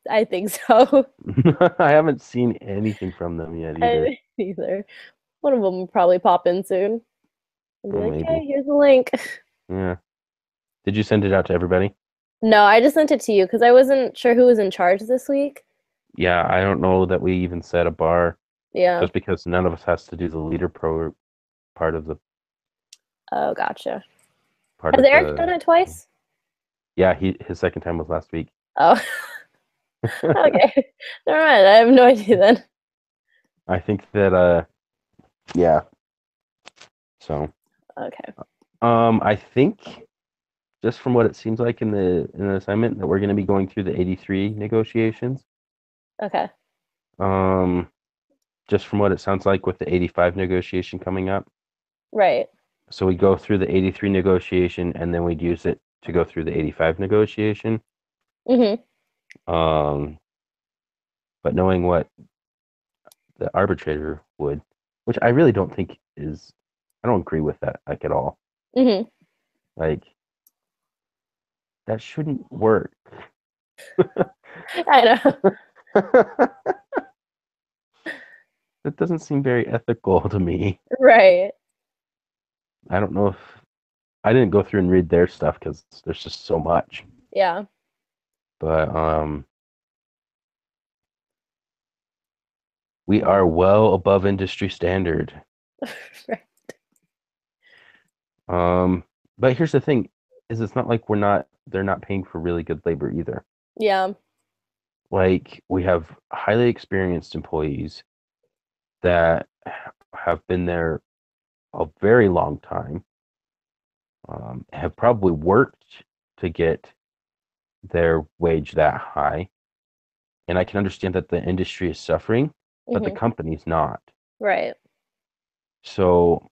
I think so. I haven't seen anything from them yet either. Either. One of them will probably pop in soon and be Oh, like, maybe. "Hey, here's the link." Yeah. Did you send it out to everybody? No, I just sent it to you because I wasn't sure who was in charge this week. Yeah, I don't know that we even set a bar Yeah. just because none of us has to do the leader pro part of the Oh, gotcha. part Has of Eric done the it twice? yeah, his second time was last week. Oh, okay. Never mind. I have no idea then. I think that yeah. So Okay. I think just from what it seems like in the assignment that we're going to be going through the 83 negotiations. Okay. Um just from what it sounds like with the 85 negotiation coming up. Right. So we go through the 83 negotiation and then we'd use it to go through the 85 negotiation. Mm-hmm. Um but knowing what the arbitrator would, which I really don't think is I don't agree with that like at all. Mm-hmm. Like that shouldn't work. I know. That doesn't seem very ethical to me. Right. I don't know if I didn't go through and read their stuff because there's just so much. Yeah. But we are well above industry standard. Right. Um, but here's the thing, is it's not like they're not paying for really good labor either. Yeah. Like we have highly experienced employees that have been there a very long time, have probably worked to get their wage that high. And I can understand that the industry is suffering, but the Mm-hmm. company's not. Right. So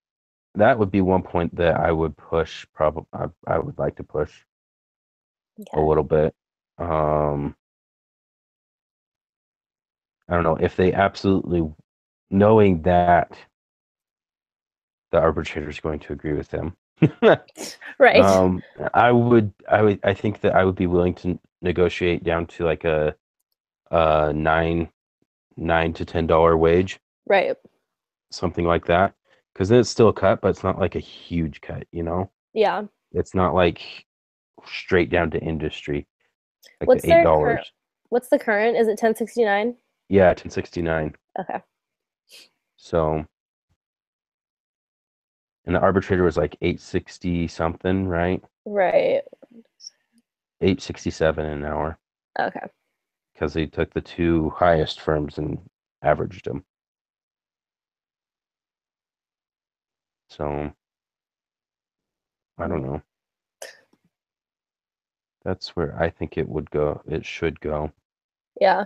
that would be one point that I would push. Probably, I would like to push a Okay. little bit. Um, I don't know if they absolutely knowing that the arbitrator is going to agree with them. Right. um, I think that I would be willing to negotiate down to like a nine to $10 wage, Right. something like that, because then it's still a cut, but it's not like a huge cut, you know? Yeah. It's not like straight down to industry, like What's the eight their current? dollars. What's the current? Is it 1069? Yeah, 1069. Okay. So, and the arbitrator was like 860 something, right? Right. 867 an hour Okay. because they took the two highest firms and averaged them. So, I don't Mm. know. That's where I think it would go. It should go. Yeah.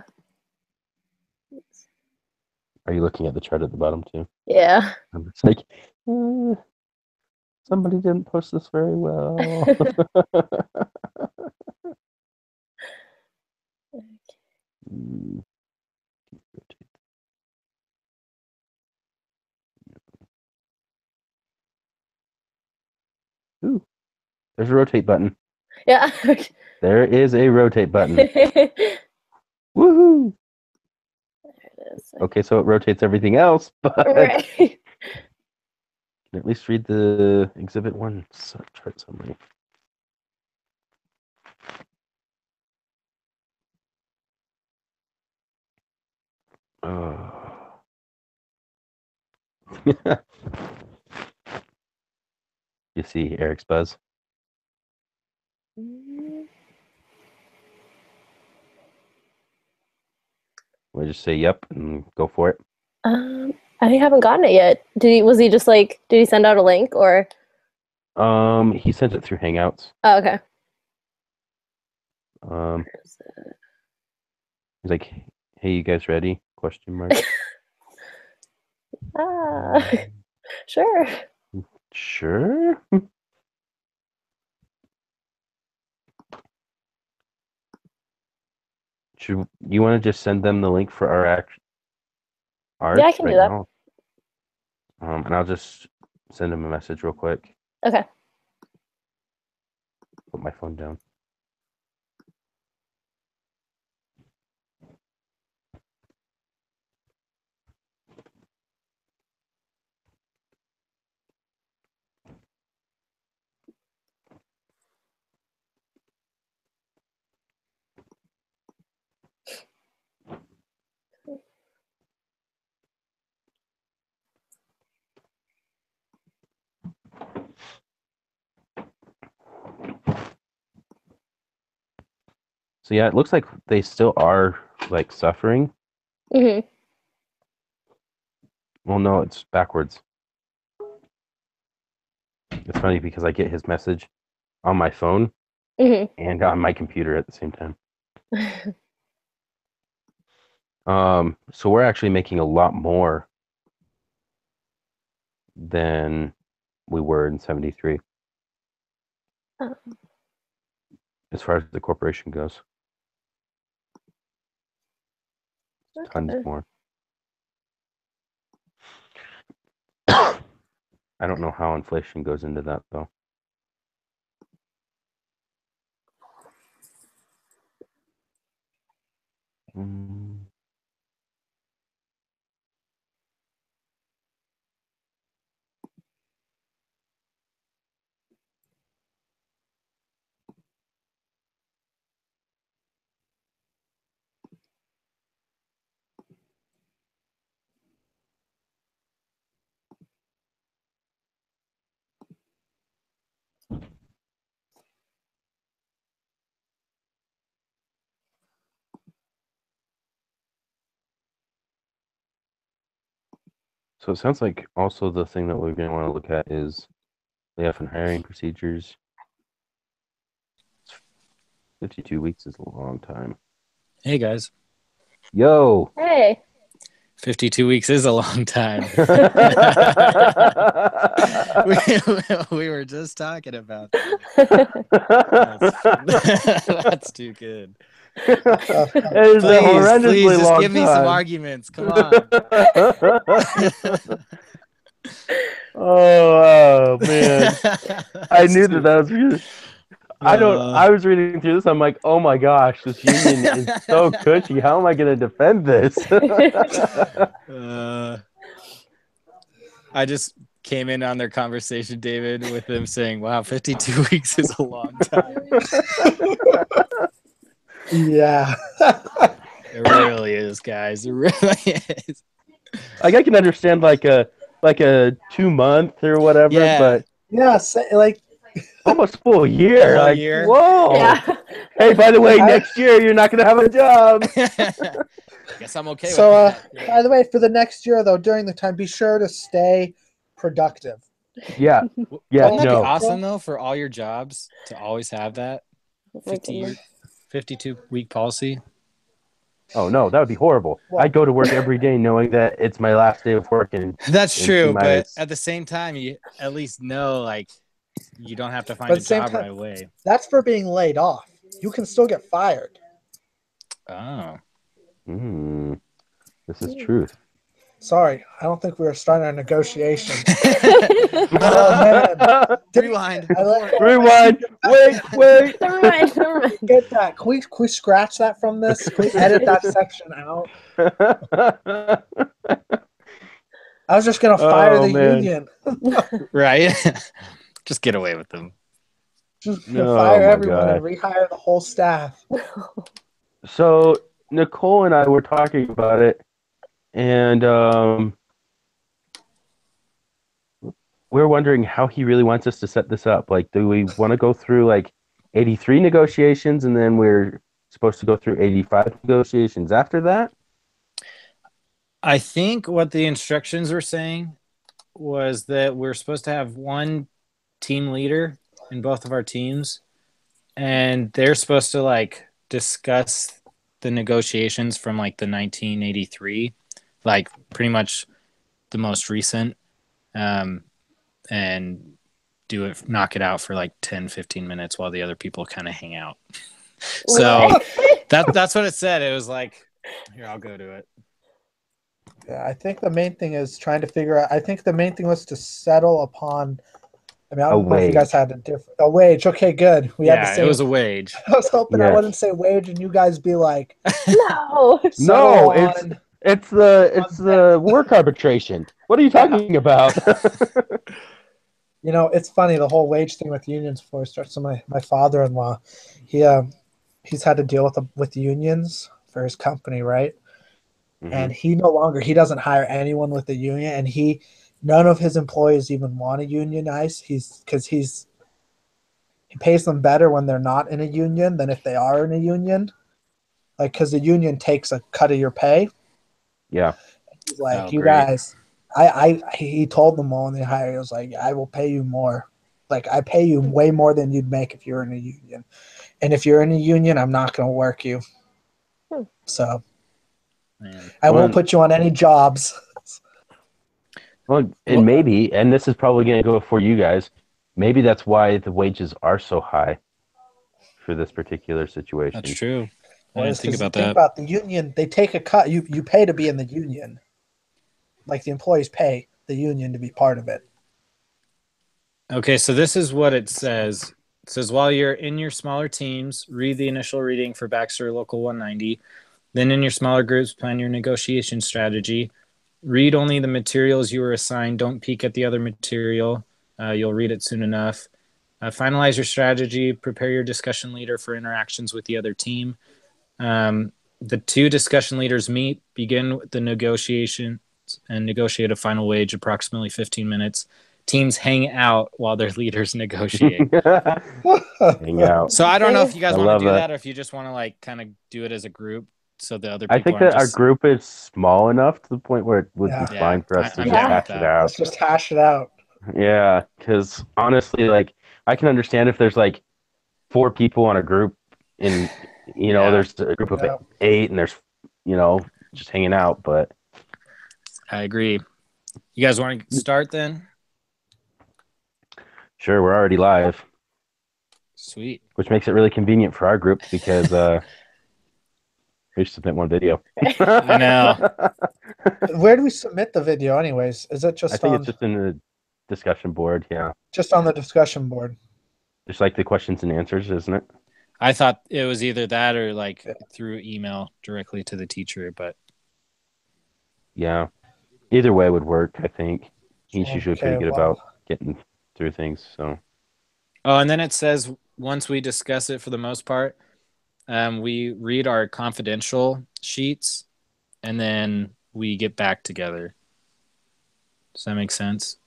Are you looking at the chart at the bottom too? Yeah. It's like, eh, somebody didn't post this very well. Mm, ooh, there's a rotate button. Yeah. There is a rotate button. There Woohoo! it is. Okay, so it rotates everything else, but Right. can at least read the Exhibit 1 chart summary. Oh. You see Eric's buzz? We just say yep and go for it. Um, I haven't gotten it yet. Was he just like, did he send out a link or? He sent it through Hangouts. Oh, okay. Um, he's like, "Hey, you guys ready?" Question mark. Ah, Um, sure. sure. Should you want to just send them the link for Yeah, I ours can do right that. now? And I'll just send him a message real quick. Okay. Put my phone down. So yeah, it looks like they still are like suffering. Mhm. Well, no, it's backwards. It's funny because I get his message on my phone Mhm. and on my computer at the same time. So we're actually making a lot more than we were in 73 Oh, as far as the corporation goes. Tons okay. more. I don't know how inflation goes into that though. Mm. So it sounds like also the thing that we're going to want to look at is layoff and hiring procedures. 52 weeks is a long time. Hey guys, Yo. Hey. 52 weeks is a long time. we were just talking about that. That's too good. It is a Please horrendously just long give me time. some arguments. Come on. Oh man. I knew that was good. I was reading through this. I'm like, oh my gosh, this union is so cushy. How am I going to defend this? I just came in on their conversation, David, with them saying, wow, 52 weeks is a long time. Yeah. It really is, guys. It really is. Like I can understand like a 2 month or whatever, Yeah. but Yeah, like almost full year. Whole Like, year. whoa. Yeah. Hey, by the way, next year you're not gonna have a job. Guess I'm okay so. with that. By the way, for the next year though, during the time, be sure to stay productive. Yeah. Yeah. Wouldn't that be No. awesome though for all your jobs to always have that 52-week policy? Oh no, that would be horrible. Well- I'd go to work every day knowing that it's my last day of work, and That's in true, but T-minus- at the same time, you at least know like you don't have to find But a at the same job time- right away. That's for being laid off. You can still get fired. Oh. This is truth. Sorry, I don't think we were starting our negotiation. Oh man. Rewind. Rewind. Wait. Never mind. Never mind. Get that. Can we scratch that from this? Can we edit that section out? I was just gonna fire Oh, the man. union. Right? Just get away with them. Just Oh, fire my everyone God. and rehire the whole staff. So Nicole and I were talking about it, and we're wondering how he really wants us to set this up. Like, do we want to go through like 83 negotiations, and then we're supposed to go through 85 negotiations after that? I think what the instructions were saying was that we're supposed to have one team leader in both of our teams, and they're supposed to like discuss the negotiations from like the 1983, like pretty much the most recent, and knock it out for like 10-15 minutes while the other people kind of hang out. So that's what it said. It was like, here, I'll go to it. Yeah, I think the main thing is trying to figure out. I think the main thing was to settle upon. I mean, I don't know if you guys had a wage. Okay, good. We had the same. It was a wage. I was hoping I wouldn't say wage, and you guys be like, No. No, it's the work arbitration. What are you talking about? You know, it's funny the whole wage thing with unions before it starts. So my father-in-law, he's had to deal with unions for his company, right? Mm-hmm. And he doesn't hire anyone with a union, and none of his employees even want to unionize. He pays them better when they're not in a union than if they are in a union. like because the union takes a cut of your pay. Yeah. He's like, Oh, you great. guys, he told them all in the hire, he was like, I will pay you more. Like, I pay you way more than you'd make if you're in a union. And if you're in a union, I'm not going to work you. So Man. I Well, won't put you on any jobs. Well, and maybe, and this is probably going to go for you guys, maybe that's why the wages are so high for this particular situation. That's true. I Well, didn't it's think 'cause about think that. about the union. They take a cut. You pay to be in the union. Like the employees pay the union to be part of it. Okay, so this is what it says. It says, while you're in your smaller teams, read the initial reading for Baxter Local 190. Then in your smaller groups, plan your negotiation strategy. Read only the materials you were assigned. Don't peek at the other material. You'll read it soon enough. Finalize your strategy. Prepare your discussion leader for interactions with the other team. The two discussion leaders meet, begin with the negotiation, and negotiate a final wage approximately 15 minutes. Teams hang out while their leaders negotiate. Hang out. So I don't know if you guys I want to love do it. that or if you just want to like kind of do it as a group so the other I people think aren't that our just group is small enough to the point where it would Yeah. be fine for us to I'm just down with hash it that. out. Let's just hash it out. Yeah, because honestly, like I can understand if there's like 4 people on a group and Yeah. there's a group of Yeah. 8 and there's just hanging out, but I agree. You guys want to start then? sure, we're already live, Sweet. which makes it really convenient for our group because we just submit one video. I know. Where do we submit the video, anyways? Is it I just think on it's just in the discussion board, yeah. just on the discussion board? Just like the questions and answers, isn't it? I thought it was either that or like through email directly to the teacher, but Yeah. Either way would work, I think. He's usually Okay, pretty good well, about getting through things, so. oh, and then it says once we discuss it for the most part, we read our confidential sheets and then we get back together. Does that make sense?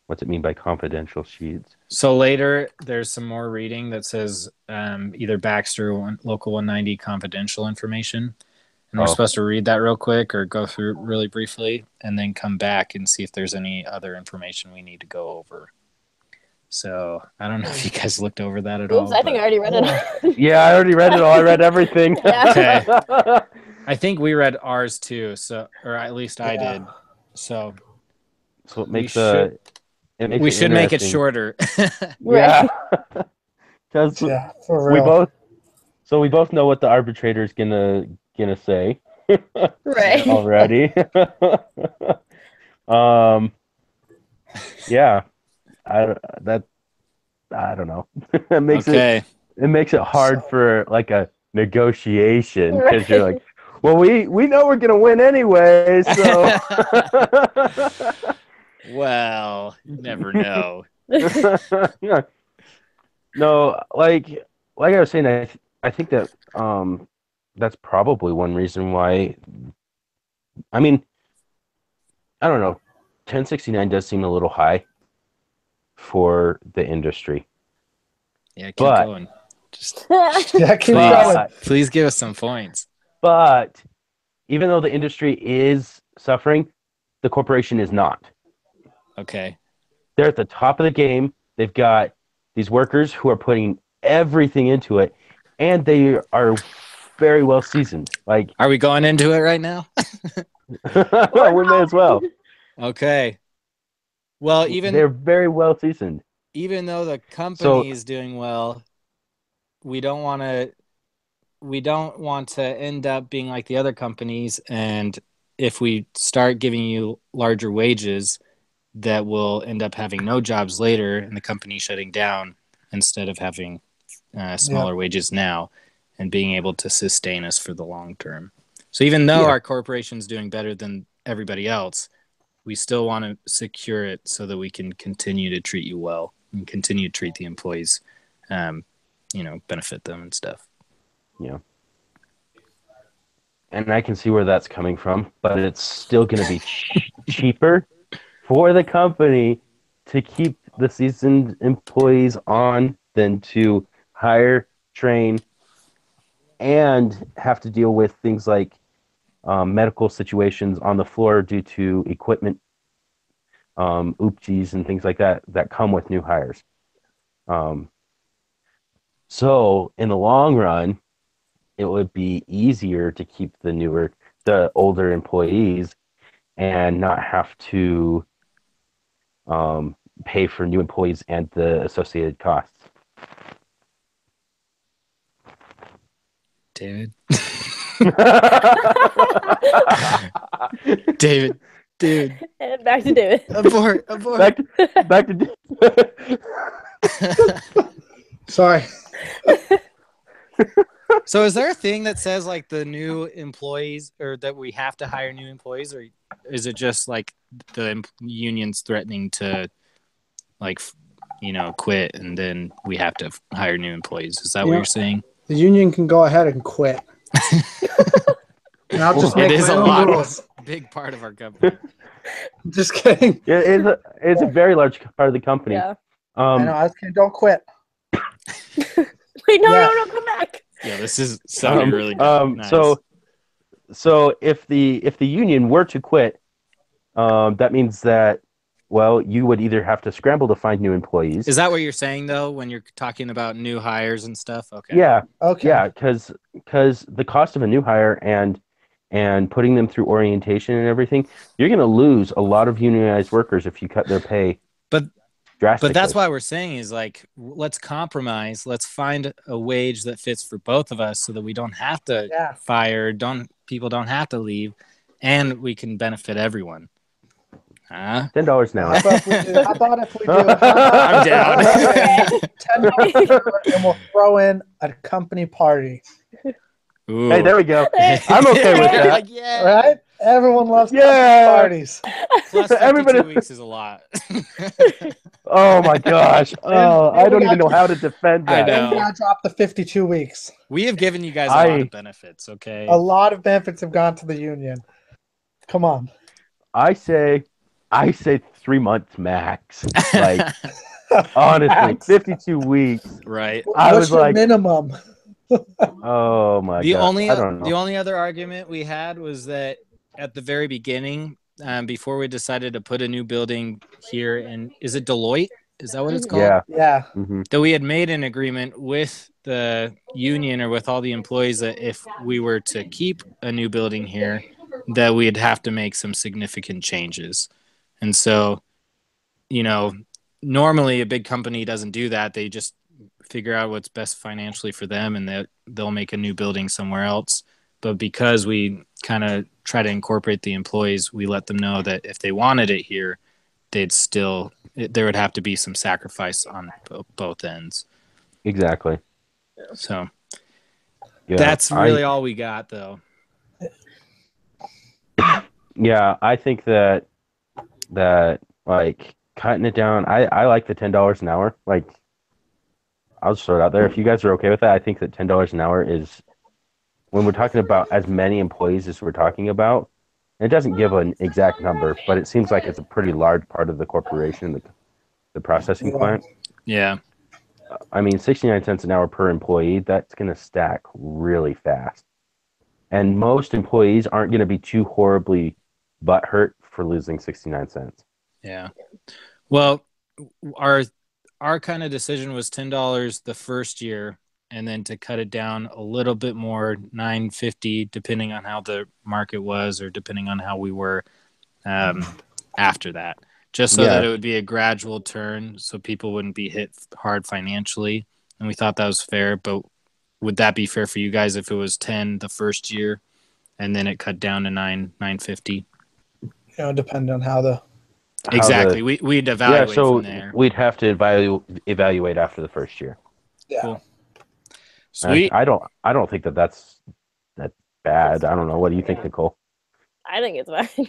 What's it mean by confidential sheets? So later, there's some more reading that says either Baxter or Local 190 confidential information. And we're supposed to read that real quick or go through it really briefly and then come back and see if there's any other information we need to go over. So I don't know if you guys looked over that at Oops, all. I think I already read it. Yeah, I already read it all. I read everything. Yeah. Okay. I think we read ours too, so or at least I Yeah. did. So So it we makes should we should make it interesting. shorter. Yeah. Because yeah, for we real. both know what the arbitrator is gonna say Right. already. Yeah. I don't know. It makes Okay. it makes it hard for like a negotiation because Right. you're like, well, we know we're gonna win anyway, so. Well, you never know. No, like I was saying, I think that that's probably one reason why. I mean, I don't know. 1069 does seem a little high for the industry, Yeah, keep But- going. Just Yeah, keep Please. going. please give us some points. but even though the industry is suffering, the corporation is not. Okay. They're at the top of the game. They've got these workers who are putting everything into it, and they are very well seasoned. Like, Are we going into it right now? we may as well. Okay. Well, They're very well seasoned. even though the company is doing well, we don't want to end up being like the other companies, and if we start giving you larger wages, that will end up having no jobs later and the company shutting down instead of having smaller wages now and being able to sustain us for the long term. So even though our corporation's doing better than everybody else, we still want to secure it so that we can continue to treat you well and continue to treat the employees, benefit them and stuff. Yeah. And I can see where that's coming from, but it's still going to be cheaper for the company to keep the seasoned employees on than to hire, train, and have to deal with things like medical situations on the floor due to equipment oopsies and things like that that come with new hires. So in the long run, it would be easier to keep the older employees and not have to pay for new employees and the associated costs. David. David. And back to David. Abort. Back to Sorry. So is there a thing that says like the new employees or that we have to hire new employees, or is it just like the unions threatening to like, quit and then we have to hire new employees? Is that what you're saying? The union can go ahead and quit. And I'll just make It is my a own rules. big part of our company. Just kidding. It's a very large part of the company. Yeah. I know. I was kidding. Don't quit. Wait, no, Yeah. come back. Yeah, this is sounding really nice. So if the union were to quit, that means that, well, you would either have to scramble to find new employees. Is that what you're saying though when you're talking about new hires and stuff? Okay. Yeah. Okay. Yeah, because the cost of a new hire and putting them through orientation and everything, you're going to lose a lot of unionized workers if you cut their pay. Drastically. But that's why we're saying is like, let's compromise. Let's find a wage that fits for both of us so that we don't have to fire, people don't have to leave, and we can benefit everyone. Huh? $10 an hour. How about if we do? I'm down. $10 an hour and we'll throw in a company party. Ooh. Hey, there we go. I'm okay with that. Like, yeah. Right? Everyone loves company parties. Plus 52 weeks is a lot. Oh my gosh. Oh, I don't even know how to defend that. I know. And we gotta drop the 52 weeks. We have given you guys a lot of benefits, okay? A lot of benefits have gone to the union. Come on. I say 3 months max. Like honestly, Max. 52 weeks. Right. What's your minimum? Oh my god. The God. only other argument we had was that at the very beginning, before we decided to put a new building here, and is it Deloitte? Is that what it's called? Yeah. Yeah. Mm-hmm. That we had made an agreement with the union or with all the employees that if we were to keep a new building here, that we'd have to make some significant changes. And so, normally a big company doesn't do that. They just figure out what's best financially for them and they'll make a new building somewhere else. But because we kind of try to incorporate the employees, we let them know that if they wanted it here, there would have to be some sacrifice on both ends. Exactly. So yeah, that's really all we got, though. Yeah, I think that like cutting it down, I like the $10 an hour. Like, I'll just throw it out there. If you guys are okay with that, I think that $10 an hour is, when we're talking about as many employees as we're talking about, it doesn't give an exact number, but it seems like it's a pretty large part of the corporation, the processing plant. Yeah. I mean, 69 cents an hour per employee, that's going to stack really fast. And most employees aren't going to be too horribly butthurt for losing 69 cents. Yeah. Well, our kind of decision was $10 the first year, and then to cut it down a little bit more, $9.50, depending on how the market was or depending on how we were after that, just so that it would be a gradual turn so people wouldn't be hit hard financially. And we thought that was fair, but would that be fair for you guys if it was 10 the first year and then it cut down to $9.50? Depending on how the... Exactly. We'd evaluate from there. We'd have to evaluate after the first year. Yeah. Cool. Sweet. I don't think that's bad. I don't know. What do you think, Nicole? I think it's fine.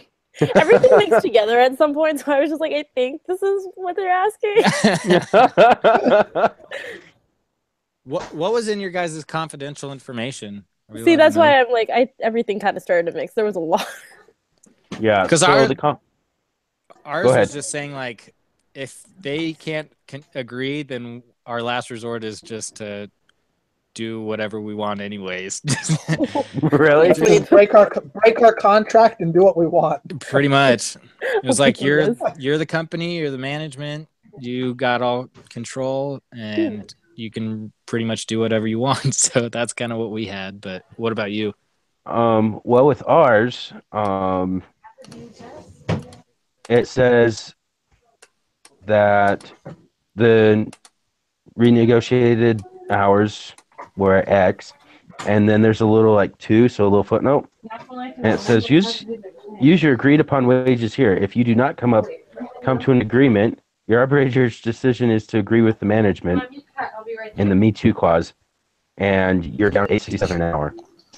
Everything mixed together at some point, so I was just like, I think this is what they're asking. What was in your guys' confidential information? See, that's why I'm like, everything kind of started to mix. There was a lot. Yeah, because ours was just saying like, if they can't agree, then our last resort is just to do whatever we want anyways. Really? Just break our contract and do what we want. Pretty much. It was like you're Goodness. the company, you're the management, you got all control, and you can pretty much do whatever you want. So that's kind of what we had. But what about you? Well, with ours, it says that the renegotiated hours were at X, and then there's a little like 2, so a little footnote, and it says use your agreed upon wages here. If you do not come to an agreement, your arbitrator's decision is to agree with the management in the Me Too clause, and you're down $8.67 an hour.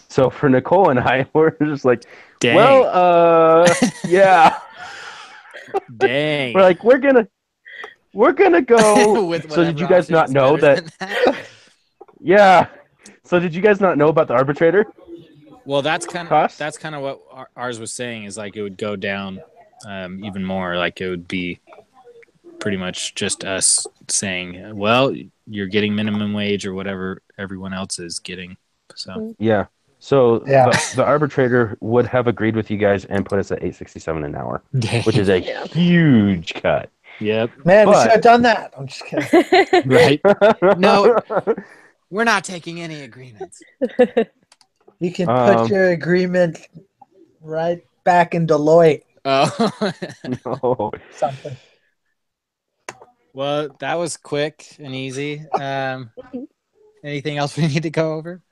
So for Nicole and I, we're just like, Dang. well, yeah. Dang. We're like, we're gonna go. With So did you whatever guys option not is know better that? than that? Yeah. So did you guys not know about the arbitrator? Well, that's kind Cost? of what ours was saying, is like it would go down even more. Like it would be pretty much just us saying, well, you're getting minimum wage or whatever everyone else is getting. So Yeah. So Yeah. the arbitrator would have agreed with you guys and put us at $8.67 an hour, Dang. which is a Yeah. huge cut. Yep. Man, we But- should have done that. I'm just kidding. Right. No, we're not taking any agreements. You can put your agreement right back in Deloitte. Oh. No. Something. Well, that was quick and easy. Anything else we need to go over?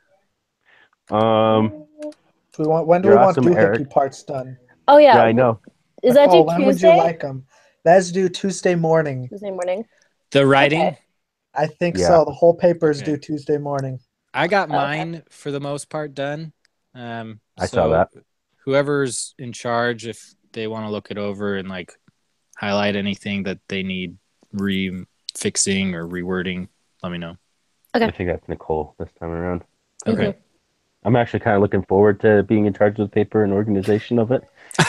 When do we You're want awesome, doohickey Eric. parts done? Oh yeah. Yeah, I know. Is that due When Tuesday? would you like them? Let's do Tuesday morning. Tuesday morning. The writing. Okay. I think Yeah. so. The whole paper is Okay. due Tuesday morning. I got Okay. mine for the most part done. I saw that. Whoever's in charge, if they want to look it over and like highlight anything that they need fixing or rewording, let me know. I think that's Nicole this time around. Okay. I'm actually kind of looking forward to being in charge of the paper and organization of it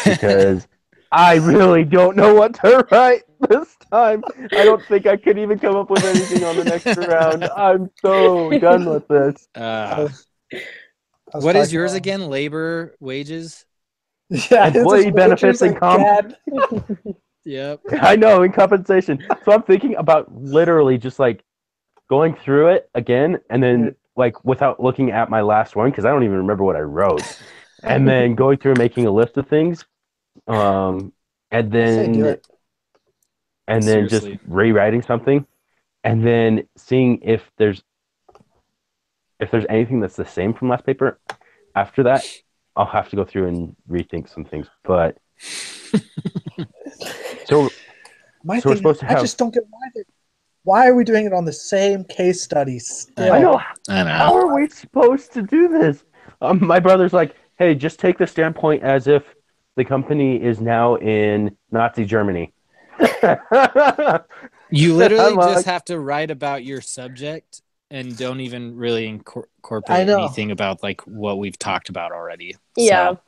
because I really don't know what to write this time. I don't think I could even come up with anything on the next round. I'm so done with this. I was What is talking yours about- again? Labor wages? Yeah, Employee this is benefits wages and comp. again. Yep. I know, in compensation. So I'm thinking about literally just like going through it again and then like without looking at my last one because I don't even remember what I wrote. And then going through and making a list of things. And Say do then it. just Seriously. rewriting something and then seeing if there's anything that's the same from last paper. After that, I'll have to go through and rethink some things. But so My So we're thing, supposed to I have- just don't get why are we doing it on the same case study still? I know. I know. How are we supposed to do this? My brother's like, hey, just take the standpoint as if the company is now in Nazi Germany. You literally I'm like- just have to write about your subject and don't even really I incorporate know. anything about like what we've talked about already. Yeah. So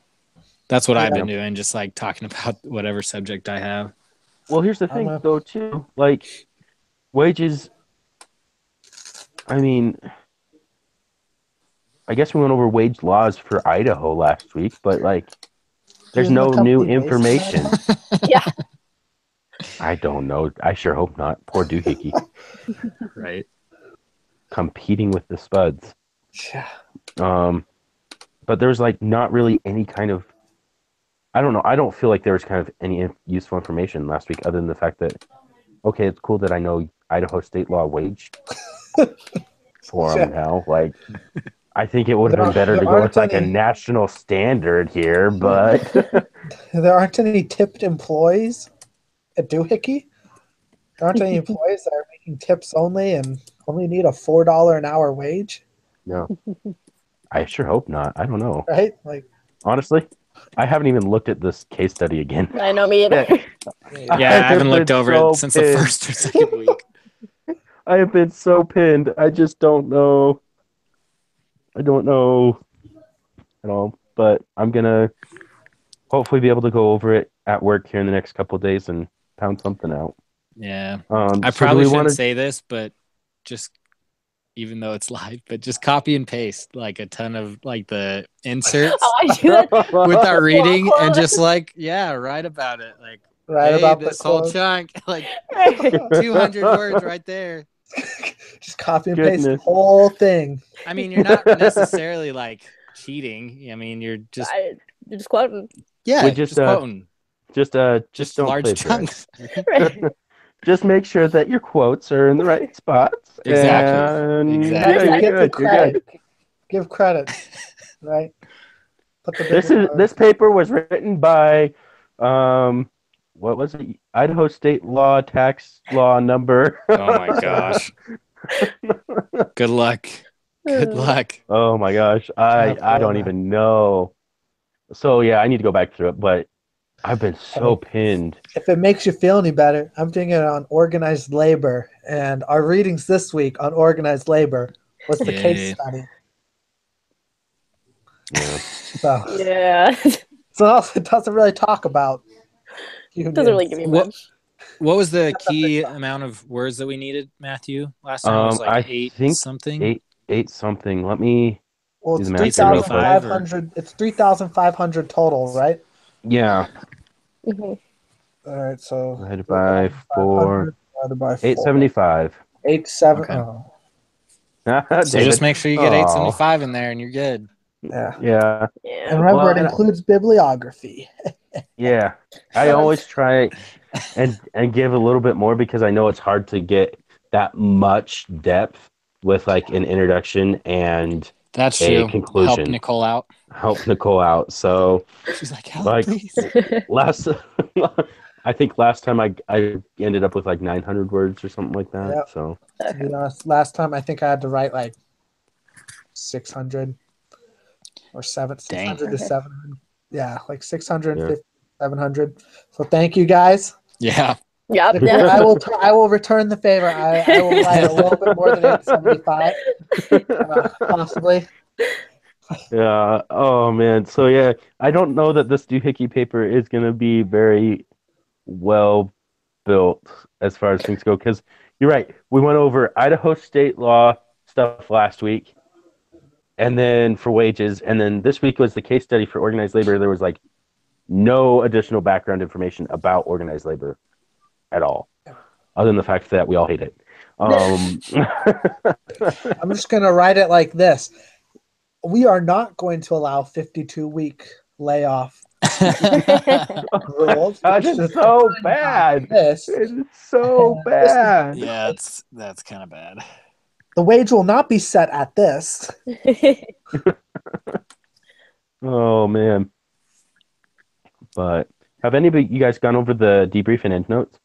that's what I've Yeah. been doing, just like talking about whatever subject I have. Well, here's the I thing, know. though, too. Like, wages, I mean, I guess we went over wage laws for Idaho last week, but, like, there's Isn't the no company new based in information. Idaho? Yeah. I don't know. I sure hope not. Poor doohickey. Right. Competing with the spuds. Yeah. But there's, like, not really any kind of, I don't know. I don't feel like there was kind of any useful information last week other than the fact that, okay, it's cool that I know Idaho state law wage for them now. Like, I think it would have been better to go with like a national standard here, but There aren't any tipped employees at Doohickey. There aren't any employees that are making tips only and only need a $4 an hour wage, no. I sure hope not. I don't know. right? Like, Honestly, I haven't even looked at this case study again. I know, me either. Yeah, I haven't looked been over so it since the pissed. first or second week. I have been so pinned. I just don't know. I don't know at all. But I'm gonna hopefully be able to go over it at work here in the next couple of days and pound something out. Yeah. So I do probably we shouldn't wanna- say this, but just even though it's live, but just copy and paste like a ton of like the inserts Oh, I do that. with our reading quote. and just like, write about it. Like, Right hey, about the this whole quote. chunk, like Right. 200 words right there. Just copy and paste the Goodness. whole thing. I mean, you're not necessarily like cheating. I mean, you're just You're just quoting. yeah, We just just, quoting. just don't Large plagiarize. chunks. Right. Just make sure that your quotes are in the right spots. Exactly. And Exactly. yeah, you're Give the good. You're good. credit. Give credit. Right. Put the This bigger this paper was written by what was it? Idaho State Law Tax Law number. Oh my gosh. Good luck. Good luck. Oh my gosh. I don't even know. So yeah, I need to go back through it, but I've been so pinned. If it makes you feel any better, I'm doing it on organized labor, and our readings this week on organized labor was the case Yay. study. Yeah. So, Yeah. so it doesn't really talk about unions. Doesn't really give you What- much. What was the key amount of words that we needed, Matthew? Last time it was like I eight think something. eight something. Let me Well, do it's the math here real quick. 3,500. It's 3,500 total, right? Yeah. Mhm. All right, so Divided by 4. divided by 875. 87. Okay. Oh, So David. just make sure you get 875 in there and you're good. yeah. Yeah. Yeah. And remember, Well, it and- includes bibliography. Yeah. I always try and give a little bit more because I know it's hard to get that much depth with like an introduction and That's a true. conclusion. Help Nicole out. Help Nicole out. So She's like, help, like please. last I think last time I ended up with like 900 words or something like that. Yep. So To be honest, last time I think I had to write like 600 or 600 to 700. Yeah, like 650, 700. So thank you guys. Yeah. Yep. I Yeah. will return the favor. I will write a little bit more than 875, possibly. yeah. Oh man. So yeah, I don't know that this doohickey paper is gonna be very well built as far as things go because you're right. We went over Idaho state law stuff last week, and then for wages, and then this week was the case study for organized labor. There was like no additional background information about organized labor at all, other than the fact that we all hate it. I'm just going to write it like this. We are not going to allow 52-week layoff rules. Gosh, it's so bad. This. It's so bad. Yeah, that's kind of bad. The wage will not be set at this. Oh man. But have anybody you guys gone over the debrief and end notes?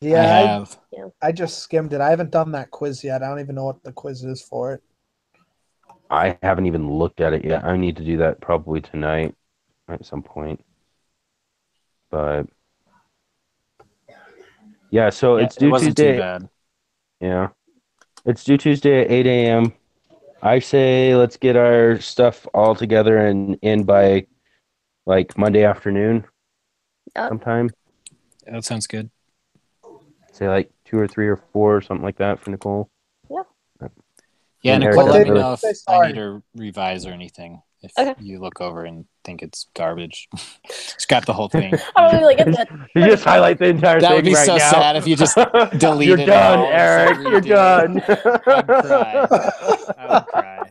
Yeah, I have. I just skimmed it. I haven't done that quiz yet. I don't even know what the quiz is for it. I haven't even looked at it yet. I need to do that probably tonight at some point. But yeah, so it's It due wasn't Tuesday. too bad. Yeah. It's due Tuesday at 8 a.m. I say let's get our stuff all together and in by like Monday afternoon sometime. That sounds good. Say like 2 or 3 or 4 or something like that for Nicole. Yeah, And Nicole, Eric let me doesn't know if I Sorry. need to revise or anything. If Okay. you look over and think it's garbage, scrap the whole thing. I don't like it. You just highlight the entire That thing would be right so now. sad if you just delete You're it done, all and start Eric. You're redoing done. I'd cry. I would cry.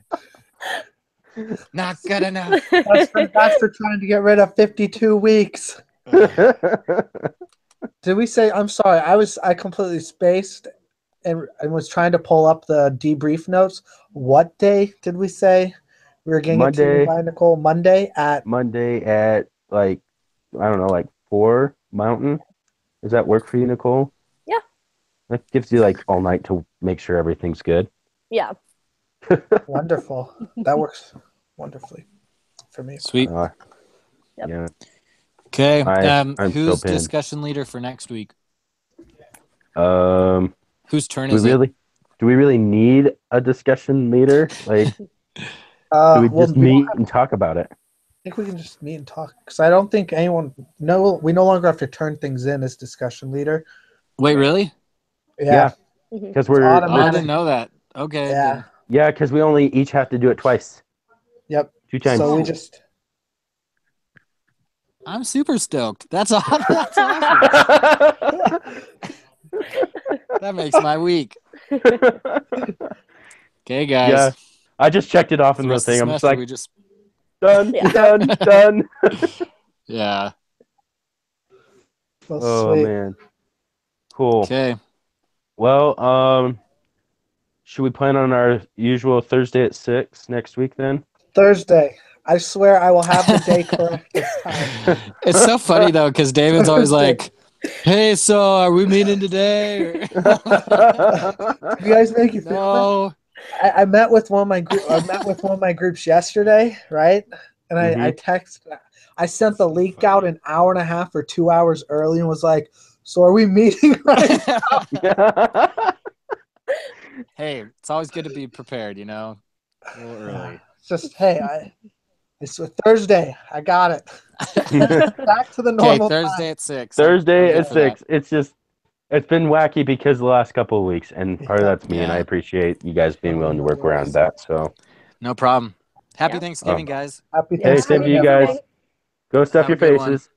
Not good enough. That's for trying to get rid of 52 weeks. Did we say? I'm sorry. I completely spaced and was trying to pull up the debrief notes. What day did we say we were getting Monday. it to you by Nicole? Monday at Monday at like I don't know, like 4 Mountain. Does that work for you, Nicole? Yeah. That gives you like all night to make sure everything's good. Yeah. wonderful. That works wonderfully for me. Sweet. Yep. Yeah. Okay. I'm so Who's pinned. discussion leader for next week? Do Whose turn we is it? really need a discussion leader? Like, do we just meet and talk about it? I think we can just meet and talk because I don't think anyone. No, we no longer have to turn things in as discussion leader. Wait, really? Yeah. Because Oh, I automatic. didn't know that. Okay. Yeah. Then. Yeah, because we only each have to do it twice. Yep. 2 times. So we just. I'm super stoked. That's awesome. That's awesome. That makes my week. Okay, guys. Yeah. I just checked it off The in the rest of the thing. I'm just semester, like, we just done, Yeah. done. yeah. Well, Oh sweet. man. Cool. Okay. Well, should we plan on our usual Thursday at 6 next week then? Thursday. I swear I will have the day correct this time. It's so funny though, because David's always like, "Hey, so are we meeting today?" Do you guys make you feel No. I met with one of my groups yesterday, right? And I I sent the link out an hour and a half or 2 hours early and was like, "So are we meeting right?" Hey, it's always good to be prepared, you know, a little early. It's just hey, it's a Thursday. I got it. Back to the Okay, normal Thursday time. at 6. Thursday I'm good at for that. 6. It's been wacky because the last couple of weeks, and part of Yeah. that's me, and I Yeah. appreciate you guys being willing to work around that. So, No problem. Happy Yeah. Thanksgiving, guys. Happy Yeah, hey, same Thanksgiving, to you everyone. guys. Go stuff Have a your good one. faces.